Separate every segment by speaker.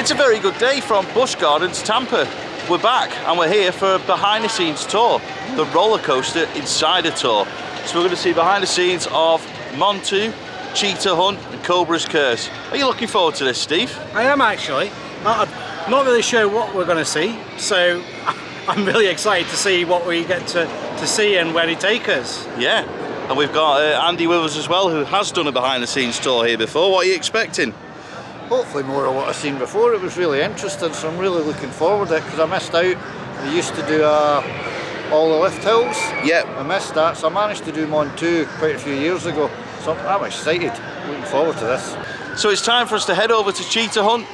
Speaker 1: It's a very good day from Busch Gardens Tampa. We're back and we're here for a behind the scenes tour, the roller coaster insider tour. So we're going to see behind the scenes of Montu, Cheetah Hunt and Cobra's Curse. Are you looking forward to this, Steve?
Speaker 2: I am actually. I'm not really sure what we're going to see, so I'm really excited to see what we get to see and where he take us.
Speaker 1: Yeah, and we've got Andy with us as well, who has done a behind the scenes tour here before. What are you expecting?
Speaker 3: Hopefully more of what I've seen before. It was really interesting, so I'm really looking forward to it because I missed out. We used to do all the lift hills.
Speaker 1: Yep.
Speaker 3: I missed that, so I managed to do Montu quite a few years ago. So I'm excited, looking forward to this.
Speaker 1: So it's time for us to head over to Cheetah Hunt,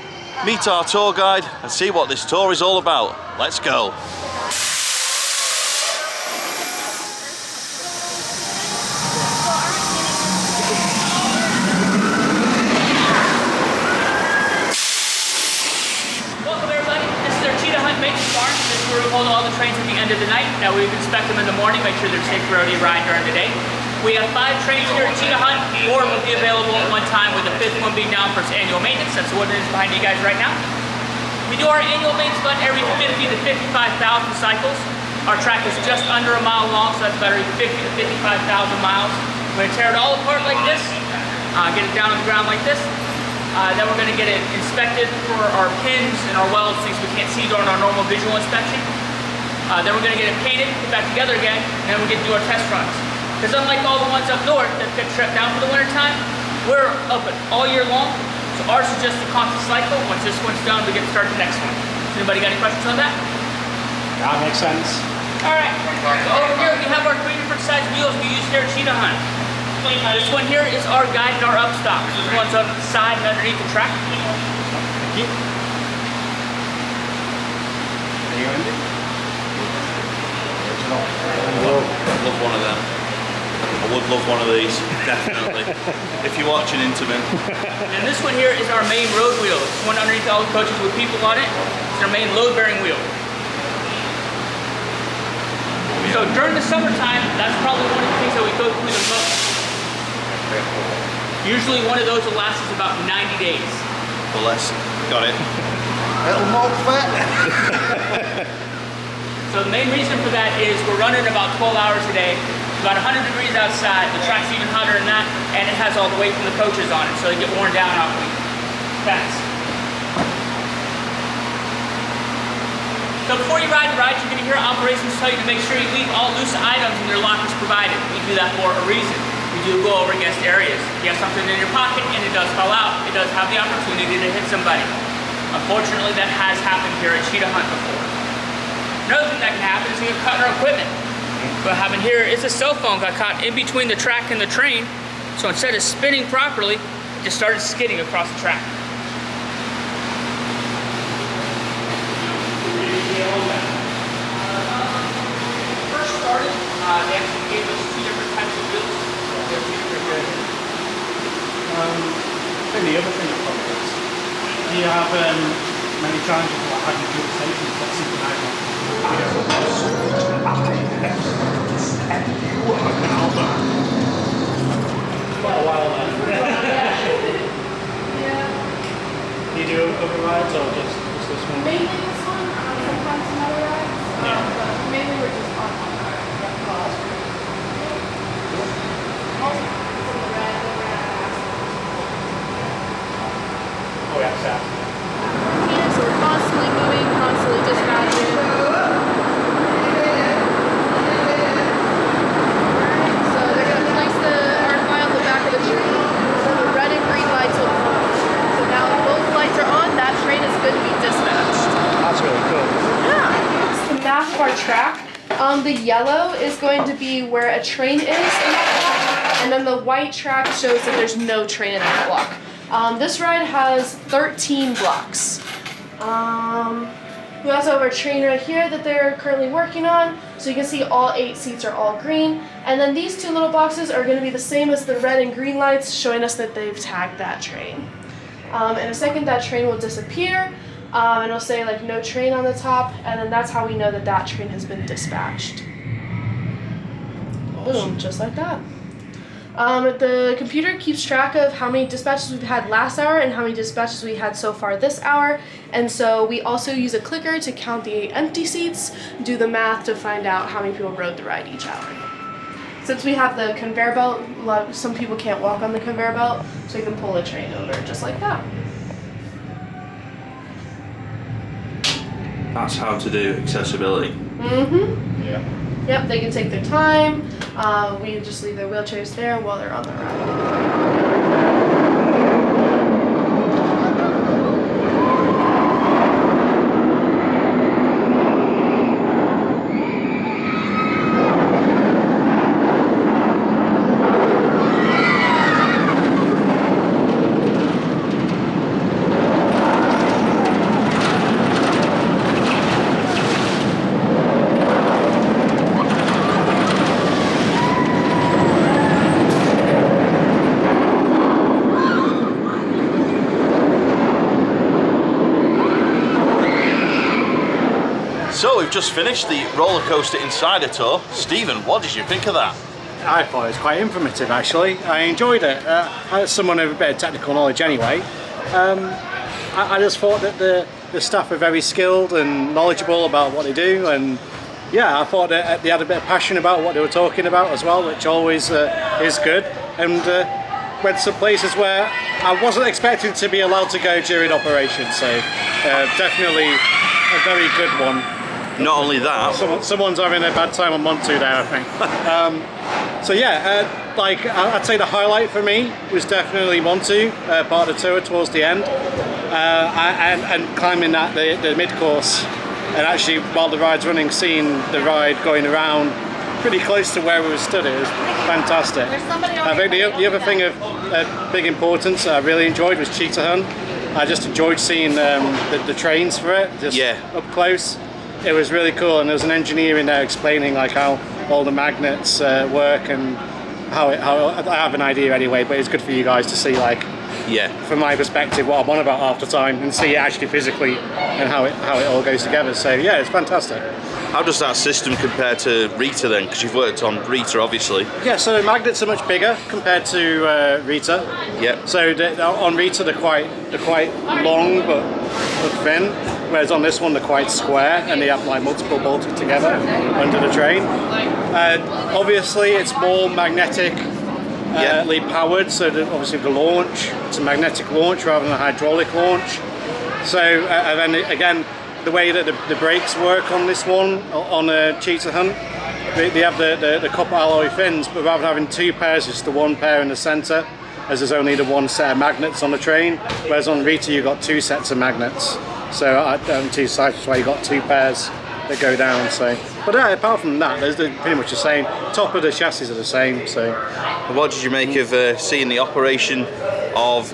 Speaker 1: meet our tour guide and see what this tour is all about. Let's go.
Speaker 4: Where we hold all the trains at the end of the night. Now we inspect them in the morning, make sure they're safe for any ride during the day. We have 5 trains here at Cheetah Hunt. 4 will be available at one time, with the 5th one being down for its annual maintenance. That's what it is behind you guys right now. We do our annual maintenance about every 50 to 55,000 cycles. Our track is just under a mile long, so that's about every 50 to 55,000 miles. We're going to tear it all apart like this, get it down on the ground like this. Then we're going to get it inspected for our pins and our welds, things we can't see during our normal visual inspection. Then we're going to get it painted, put back together again, and then we get to do our test runs. Because unlike all the ones up north that get shut down for the winter time, we're open all year long. So ours is just a constant cycle. Once this one's done, we get to start the next one. Does anybody got any questions on that?
Speaker 2: That makes sense.
Speaker 4: All right. So over here we have our 3 different size wheels we use here at Cheetah Hunt. This one here is our guide and our upstop. This one's on the side and underneath the track.
Speaker 2: Thank you. Are you Andy?
Speaker 1: I'd love one of them. I would love one of these, definitely. If you're watching Intamin.
Speaker 4: And this one here is our main road wheel. This one underneath all the coaches with people on it. It's our main load-bearing wheel. So during the summertime, that's probably one of the things that we go through the most. Usually one of those will last us about 90 days.
Speaker 1: Well, let's got it.
Speaker 3: It'll not fit.
Speaker 4: So the main reason for that is we're running about 12 hours a day, about 100 degrees outside. The track's even hotter than that, and it has all the weight from the coaches on it, so they get worn down awfully fast. So before you ride the ride, you're going to hear operations tell you to make sure you leave all loose items in your lockers provided. We do that for a reason. We do go over guest areas. If you have something in your pocket and it does fall out, it does have the opportunity to hit somebody. Unfortunately, that has happened here at Cheetah Hunt before. Another thing that can happen is you get caught in our equipment. What happened here is a cell phone got caught in between the track and the train, so instead of spinning properly, it just started skidding across the track. First started, they actually gave us 2 different types of wheels.
Speaker 2: And the other thing I've got is, do you have many challenges like having dual stations that synchronize on? Quite a while then.
Speaker 5: Yeah.
Speaker 2: Do you do other rides or just this one?
Speaker 5: Mainly this one, sometimes some other rides. But mainly we're just on one ride. Also, some red.
Speaker 2: Oh yeah, sad.
Speaker 5: Yeah, so we're constantly moving, constantly dispatching. So they're going to place the RFI on the back of the train, so the red and green lights will come on. So now if both lights are on, that train is good to be dispatched.
Speaker 2: That's really cool.
Speaker 5: Yeah. It's the map of our track. The yellow is going to be where a train is in that block, and then the white track shows that there's no train in that block. This ride has 13 blocks. We also have our train right here that they're currently working on. So you can see all 8 seats are all green. And then these 2 little boxes are going to be the same as the red and green lights, showing us that they've tagged that train. In a second, that train will disappear, and it'll say like no train on the top, and then that's how we know that that train has been dispatched. Awesome. Boom, just like that. The computer keeps track of how many dispatches we've had last hour and how many dispatches we had so far this hour. And so we also use a clicker to count the empty seats, do the math to find out how many people rode the ride each hour. Since we have the conveyor belt, some people can't walk on the conveyor belt, so you can pull a train over just like that.
Speaker 1: That's how to do accessibility.
Speaker 5: Mm-hmm.
Speaker 3: Yeah.
Speaker 5: Yep, they can take their time. We just leave their wheelchairs there while they're on the ride.
Speaker 1: So we've just finished the roller coaster insider tour. Stephen, what did you think of that?
Speaker 2: I thought it was quite informative actually. I enjoyed it. As someone with a bit of technical knowledge anyway, I just thought that the staff were very skilled and knowledgeable about what they do, and yeah, I thought that they had a bit of passion about what they were talking about as well, which always is good. And went to some places where I wasn't expecting to be allowed to go during operation, so definitely a very good one.
Speaker 1: Not only that,
Speaker 2: Someone's having a bad time on Montu there, I think. So yeah, like I'd say the highlight for me was definitely Montu, part of the tour towards the end, and climbing that the mid course, and actually while the ride's running, seeing the ride going around pretty close to where we were stood. It was fantastic. I think the other thing of big importance I really enjoyed was Cheetah Hunt. I just enjoyed seeing the trains for it, just up close. It was really cool, and there was an engineer in there explaining like how all the magnets work and how I have an idea anyway, but it's good for you guys to see, like, from my perspective, what I'm on about half the time, and see it actually physically and how it all goes together. So yeah, it's fantastic.
Speaker 1: How does that system compare to Rita then? Because you've worked on Rita, obviously.
Speaker 2: Yeah, so the magnets are much bigger compared to Rita.
Speaker 1: Yeah.
Speaker 2: So on Rita they're quite long but thin, whereas on this one they're quite square, and they have like multiple bolted together under the train. Obviously it's more magnetically powered, so that obviously the launch, it's a magnetic launch rather than a hydraulic launch. So and then again, the way that the brakes work on this one, on a Cheetah Hunt, they have the copper alloy fins, but rather than having two pairs, it's the one pair in the centre, as there's only the one set of magnets on the train, whereas on Rita you've got two sets of magnets. So on two sides, that's why you've got two pairs that go down. So, but apart from that, they're pretty much the same. Top of the chassis are the same. So,
Speaker 1: what did you make of seeing the operation of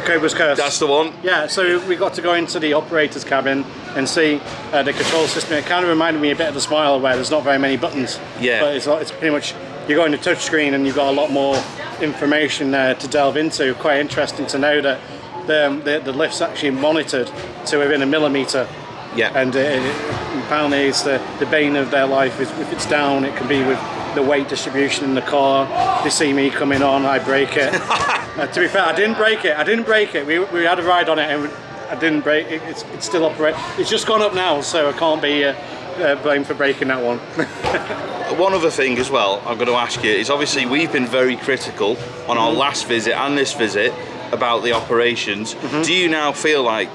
Speaker 2: Cobra's Curse?
Speaker 1: That's the one.
Speaker 2: Yeah, so we got to go into the operator's cabin and see the control system. It kind of reminded me a bit of the Smile, where there's not very many buttons.
Speaker 1: Yeah.
Speaker 2: But it's pretty much, you go into touch screen and you've got a lot more information there to delve into. Quite interesting to know that the lift's actually monitored to within a millimetre.
Speaker 1: Yeah.
Speaker 2: And apparently it's the bane of their life. If it's down, it can be with the weight distribution in the car. They see me coming on, I break it. To be fair, I didn't break it. We had a ride on it and I didn't break it. It's still operating. It's just gone up now, so I can't be blamed for breaking that one.
Speaker 1: One other thing as well I'm going to ask you is, obviously we've been very critical on our last visit and this visit about the operations. Do you now feel like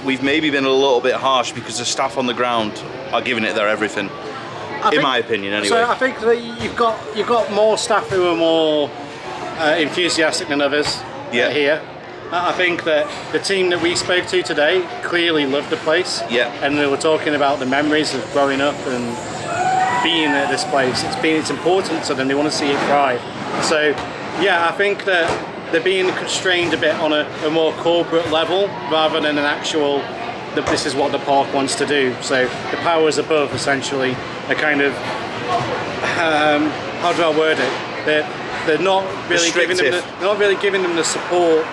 Speaker 1: we've maybe been a little bit harsh because the staff on the ground are giving it their everything? In my opinion, anyway.
Speaker 2: So I think that you've got more staff who are more enthusiastic than others here. I think that the team that we spoke to today clearly loved the place.
Speaker 1: Yeah.
Speaker 2: And they were talking about the memories of growing up and being at this place. It's important to them. They want to see it thrive. So yeah, I think that they're being constrained a bit on a more corporate level rather than an actual, this is what the park wants to do. So the powers above essentially are kind of, how do I word it? They're not really giving them the support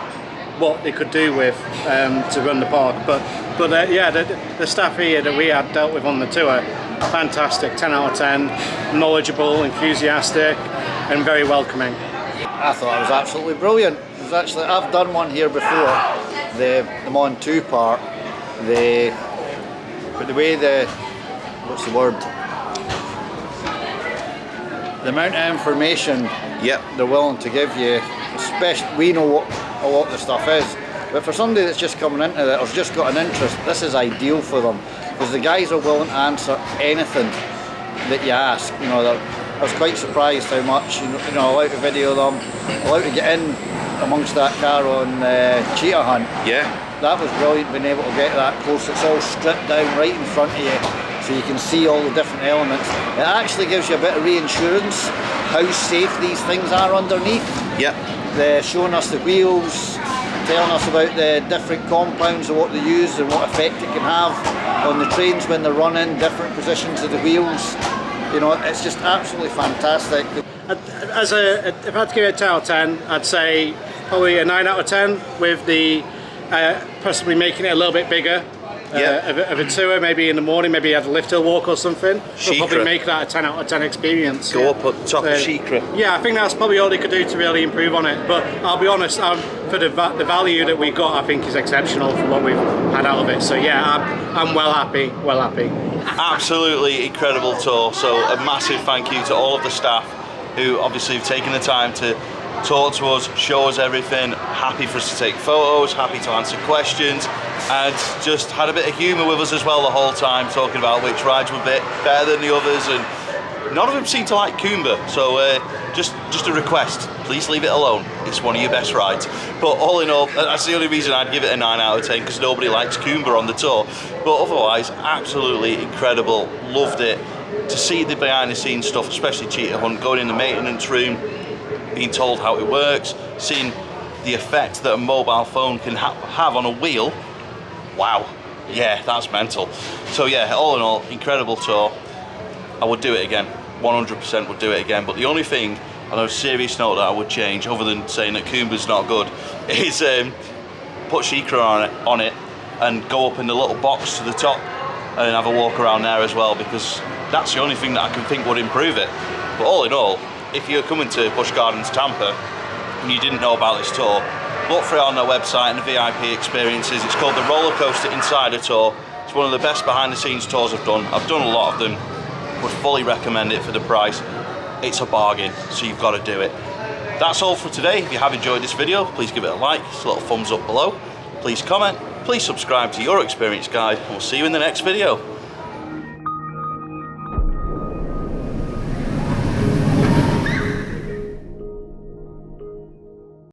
Speaker 2: what they could do with to run the park. But yeah, the staff here that we had dealt with on the tour, fantastic, 10 out of 10, knowledgeable, enthusiastic. and very welcoming.
Speaker 3: I thought it was absolutely brilliant. It was actually, I've done one here before, the Montu part, but the way what's the word? The amount of information they're willing to give you, especially, we know what a lot of the stuff is, but for somebody that's just coming into it or just got an interest, this is ideal for them, because the guys are willing to answer anything that you ask. You know, I was quite surprised how much, you know, allowed to video them, allowed to get in amongst that car on Cheetah Hunt.
Speaker 1: Yeah.
Speaker 3: That was brilliant, being able to get that close. It's all stripped down right in front of you, so you can see all the different elements. It actually gives you a bit of reassurance how safe these things are underneath.
Speaker 1: Yep.
Speaker 3: They're showing us the wheels, telling us about the different compounds and what they use and what effect it can have on the trains when they're running, different positions of the wheels. You know, it's just absolutely fantastic.
Speaker 2: If I had to give it a 10 out of 10, I'd say probably a 9 out of 10 with the possibly making it a little bit bigger. Of a tour, maybe in the morning, maybe you have a lift hill walk or something. We'll probably make that a 10 out of 10 experience.
Speaker 1: Go up at the top of Cheetah.
Speaker 2: Yeah, I think that's probably all they could do to really improve on it. But I'll be honest, for the value that we got, I think is exceptional for what we've had out of it. So yeah, I'm well happy.
Speaker 1: Absolutely incredible tour. So a massive thank you to all of the staff who obviously have taken the time to talk to us, show us everything, happy for us to take photos, happy to answer questions, and just had a bit of humour with us as well the whole time, talking about which rides were a bit better than the others, and none of them seem to like Cobra, so just a request, please leave it alone, it's one of your best rides. But all in all, that's the only reason I'd give it a 9 out of 10, because nobody likes Cobra on the tour, but otherwise absolutely incredible, loved it. To see the behind the scenes stuff, especially Cheetah Hunt, going in the maintenance room, being told how it works, seeing the effect that a mobile phone can have on a wheel. Wow, yeah, that's mental. So yeah, all in all, incredible tour. I would do it again, 100% would do it again. But the only thing, on a serious note, that I would change, other than saying that Cobra's not good, is put Cheetah on it and go up in the little box to the top and have a walk around there as well, because that's the only thing that I can think would improve it. But all in all, if you're coming to Busch Gardens Tampa and you didn't know about this tour, look for it on their website and the VIP experiences. It's called the Roller Coaster Insider Tour. It's one of the best behind the scenes tours I've done. I've done a lot of them. Would fully recommend it for the price. It's a bargain, so you've got to do it. That's all for today. If you have enjoyed this video, please give it a like, it's a little thumbs up below. Please comment, please subscribe to Your Experience Guide, and we'll see you in the next video.